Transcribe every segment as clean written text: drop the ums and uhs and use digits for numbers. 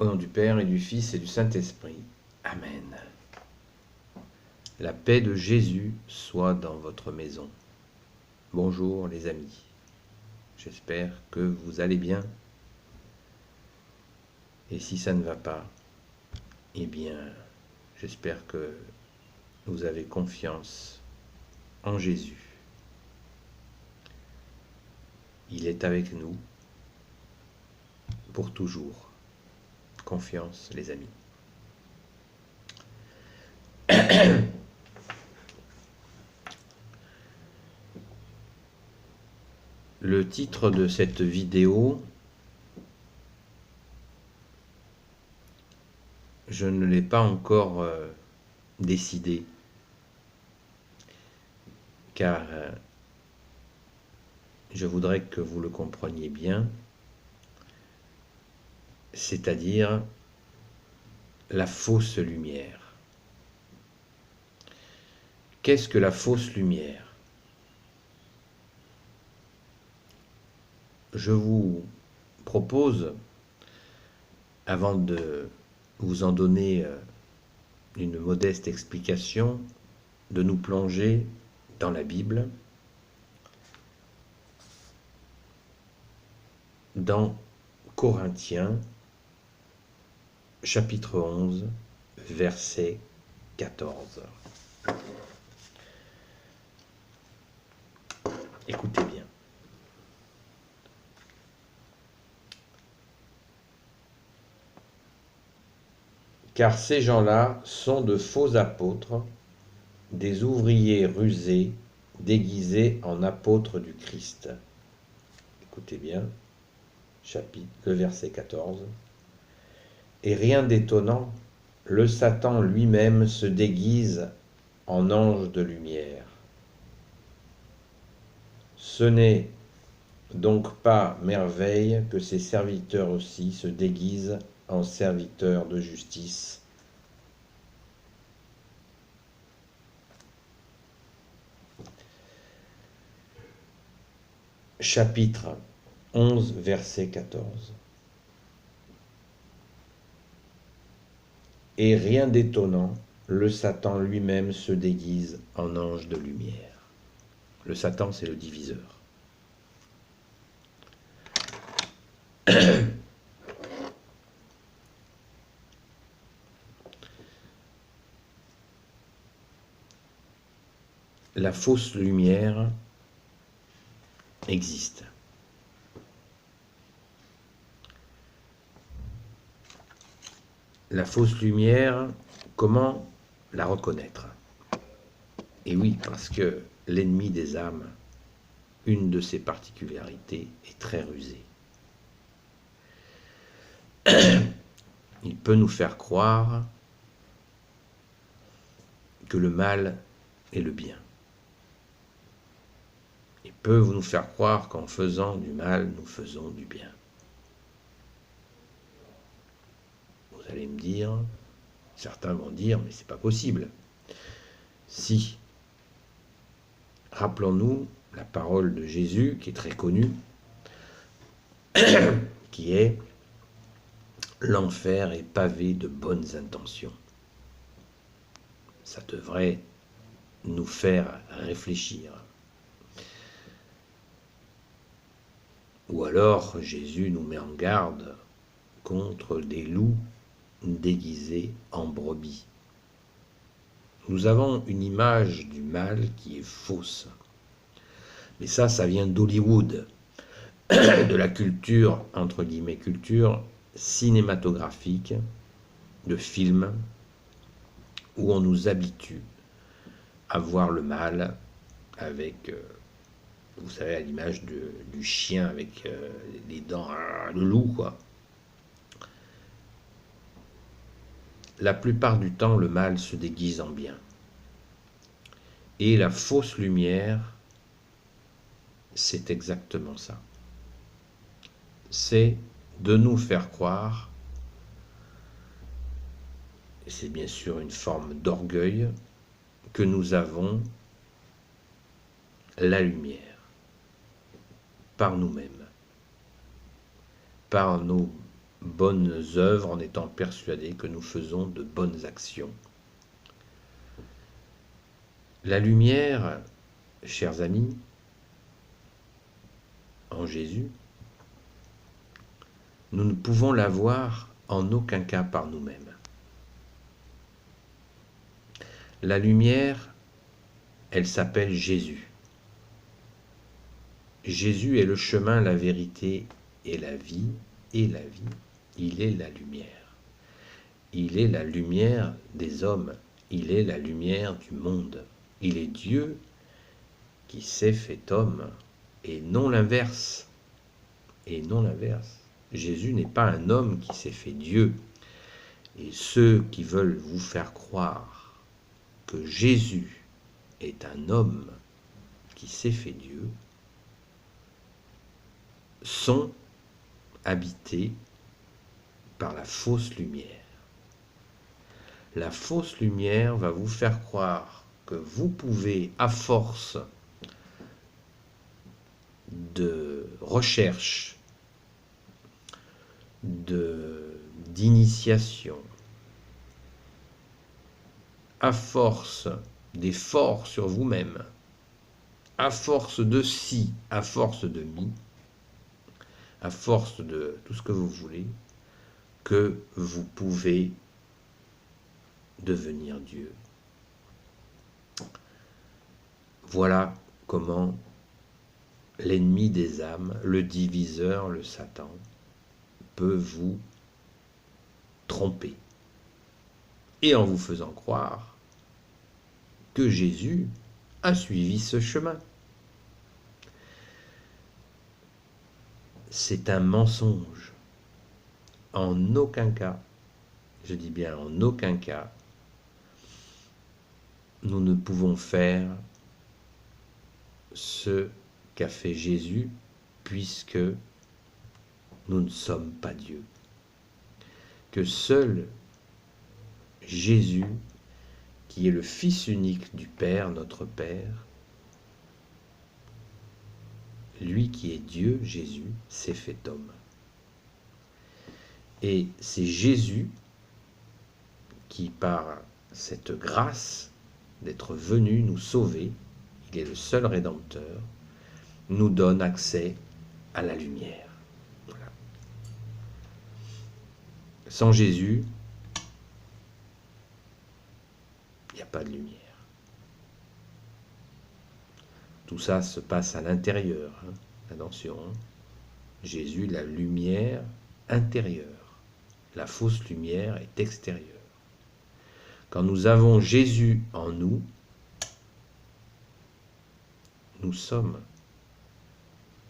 Au nom du Père et du Fils et du Saint-Esprit. Amen. La paix de Jésus soit dans votre maison. Bonjour les amis. J'espère que vous allez bien. Et si ça ne va pas, eh bien, j'espère que vous avez confiance en Jésus. Il est avec nous pour toujours. Confiance, les amis. Le titre de cette vidéo, je ne l'ai pas encore décidé, car je voudrais que vous le compreniez bien, c'est-à-dire la fausse lumière. Qu'est-ce que la fausse lumière? Je vous propose, avant de vous en donner une modeste explication, de nous plonger dans la Bible, dans Corinthiens, chapitre 11, verset 14. Écoutez bien. Car ces gens-là sont de faux apôtres, des ouvriers rusés, déguisés en apôtres du Christ. Écoutez bien, le verset 14. Et rien d'étonnant, le Satan lui-même se déguise en ange de lumière. Ce n'est donc pas merveille que ses serviteurs aussi se déguisent en serviteurs de justice. Chapitre 11, verset 14. Et rien d'étonnant, le Satan lui-même se déguise en ange de lumière. Le Satan, c'est le diviseur. La fausse lumière existe. La fausse lumière, comment la reconnaître? Et oui, parce que l'ennemi des âmes, une de ses particularités, est très rusé. Il peut nous faire croire que le mal est le bien. Il peut nous faire croire qu'en faisant du mal, nous faisons du bien. Vous allez me dire, certains vont dire, mais c'est pas possible. Si, rappelons-nous la parole de Jésus, qui est très connue, qui est « L'enfer est pavé de bonnes intentions ». Ça devrait nous faire réfléchir. Ou alors Jésus nous met en garde contre des loups déguisés en brebis. Nous avons une image du mal qui est fausse. Mais ça vient d'Hollywood, de la culture, entre guillemets, culture cinématographique, de films, où on nous habitue à voir le mal avec, vous savez, à l'image du chien avec les dents, le loup, quoi. La plupart du temps, le mal se déguise en bien. Et la fausse lumière, c'est exactement ça. C'est de nous faire croire, et c'est bien sûr une forme d'orgueil, que nous avons la lumière par nous-mêmes, par nos bonnes œuvres en étant persuadés que nous faisons de bonnes actions. La lumière, chers amis, en Jésus, nous ne pouvons l'avoir en aucun cas par nous-mêmes. La lumière, elle s'appelle Jésus. Jésus est le chemin, la vérité et la vie, Il est la lumière. Il est la lumière des hommes, il est la lumière du monde. Il est Dieu qui s'est fait homme, et non l'inverse. Et non l'inverse. Jésus n'est pas un homme qui s'est fait Dieu. Et ceux qui veulent vous faire croire que Jésus est un homme qui s'est fait Dieu sont habités par la fausse lumière. La fausse lumière va vous faire croire que vous pouvez, à force de recherche, d'initiation, à force d'efforts sur vous-même, à force de si, à force de mi, à force de tout ce que vous voulez, que vous pouvez devenir Dieu. Voilà comment l'ennemi des âmes, le diviseur, le Satan, peut vous tromper. Et en vous faisant croire que Jésus a suivi ce chemin. C'est un mensonge. En aucun cas, je dis bien en aucun cas, nous ne pouvons faire ce qu'a fait Jésus, puisque nous ne sommes pas Dieu. Que seul Jésus, qui est le Fils unique du Père, notre Père, lui qui est Dieu, Jésus, s'est fait homme. Et c'est Jésus qui, par cette grâce d'être venu nous sauver, il est le seul Rédempteur, nous donne accès à la lumière. Voilà. Sans Jésus, il n'y a pas de lumière. Tout ça se passe à l'intérieur. Attention, Jésus, la lumière intérieure. La fausse lumière est extérieure. Quand nous avons Jésus en nous, nous sommes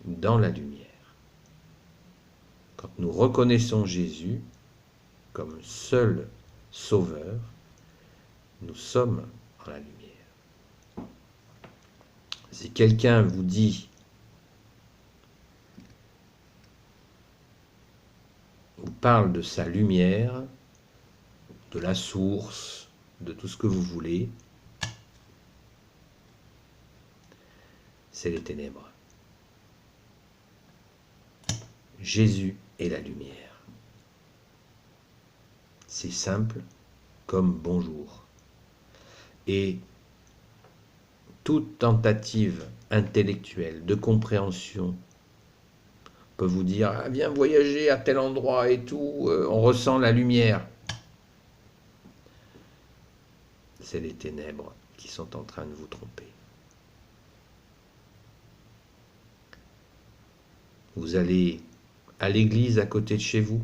dans la lumière. Quand nous reconnaissons Jésus comme seul sauveur, nous sommes dans la lumière. Si quelqu'un vous dit, vous parle de sa lumière, de la source, de tout ce que vous voulez, c'est les ténèbres. Jésus est la lumière. C'est simple comme bonjour. Et toute tentative intellectuelle de compréhension peut vous dire ah, viens voyager à tel endroit et tout, on ressent la lumière. C'est les ténèbres qui sont en train de vous tromper. Vous allez à l'église à côté de chez vous,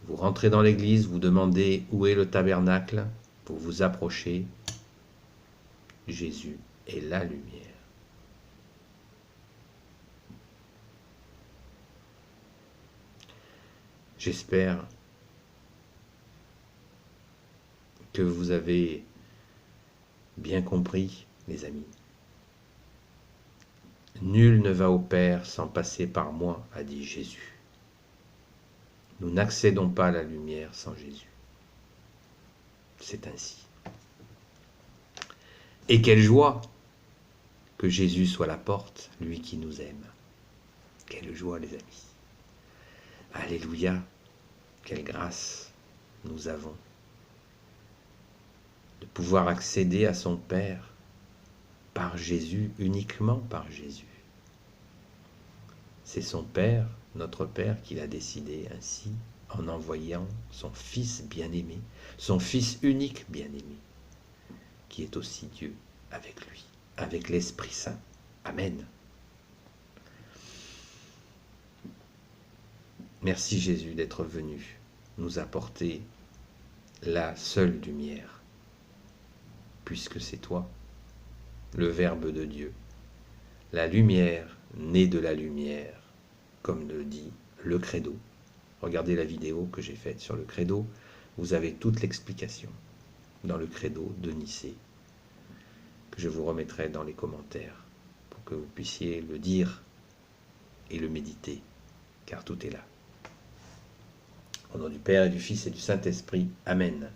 vous rentrez dans l'église, vous demandez où est le tabernacle, vous vous approchez, Jésus est la lumière. J'espère que vous avez bien compris, les amis. Nul ne va au Père sans passer par moi, a dit Jésus. Nous n'accédons pas à la lumière sans Jésus. C'est ainsi. Et quelle joie que Jésus soit la porte, lui qui nous aime. Quelle joie, les amis. Alléluia, quelle grâce nous avons de pouvoir accéder à son Père par Jésus, uniquement par Jésus. C'est son Père, notre Père, qui l'a décidé ainsi, en envoyant son Fils bien-aimé, son Fils unique bien-aimé, qui est aussi Dieu avec lui, avec l'Esprit Saint. Amen. Merci Jésus d'être venu nous apporter la seule lumière, puisque c'est toi, le Verbe de Dieu, la lumière née de la lumière, comme le dit le Credo. Regardez la vidéo que j'ai faite sur le Credo, vous avez toute l'explication dans le Credo de Nicée, que je vous remettrai dans les commentaires, pour que vous puissiez le dire et le méditer, car tout est là. Au nom du Père et du Fils et du Saint-Esprit. Amen.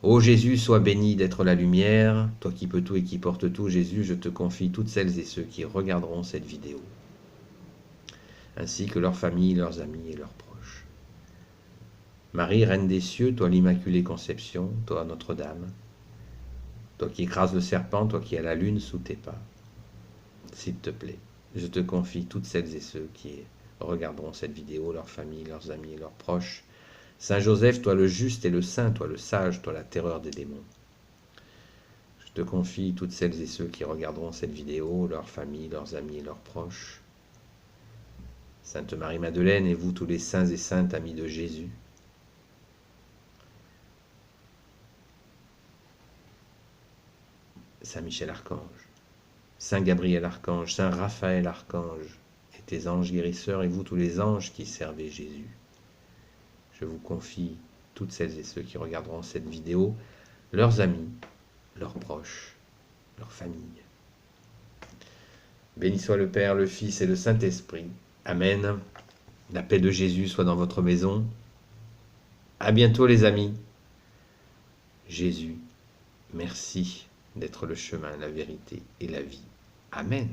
Ô Jésus, sois béni d'être la lumière, toi qui peux tout et qui portes tout. Jésus, je te confie toutes celles et ceux qui regarderont cette vidéo, ainsi que leurs familles, leurs amis et leurs proches. Marie, Reine des cieux, toi l'Immaculée Conception, toi Notre-Dame, toi qui écrases le serpent, toi qui as la lune sous tes pas, s'il te plaît, je te confie toutes celles et ceux qui regarderont cette vidéo, leurs familles, leurs amis et leurs proches. Saint Joseph, toi le juste et le saint, toi le sage, toi la terreur des démons. Je te confie toutes celles et ceux qui regarderont cette vidéo, leurs familles, leurs amis et leurs proches. Sainte Marie-Madeleine et vous tous les saints et saintes amis de Jésus. Saint Michel Archange, Saint Gabriel Archange, Saint Raphaël Archange, et tes anges guérisseurs, et vous tous les anges qui servez Jésus. Je vous confie toutes celles et ceux qui regarderont cette vidéo, leurs amis, leurs proches, leurs familles. Béni soit le Père, le Fils et le Saint-Esprit. Amen. La paix de Jésus soit dans votre maison. À bientôt les amis. Jésus, merci d'être le chemin, la vérité et la vie. Amen.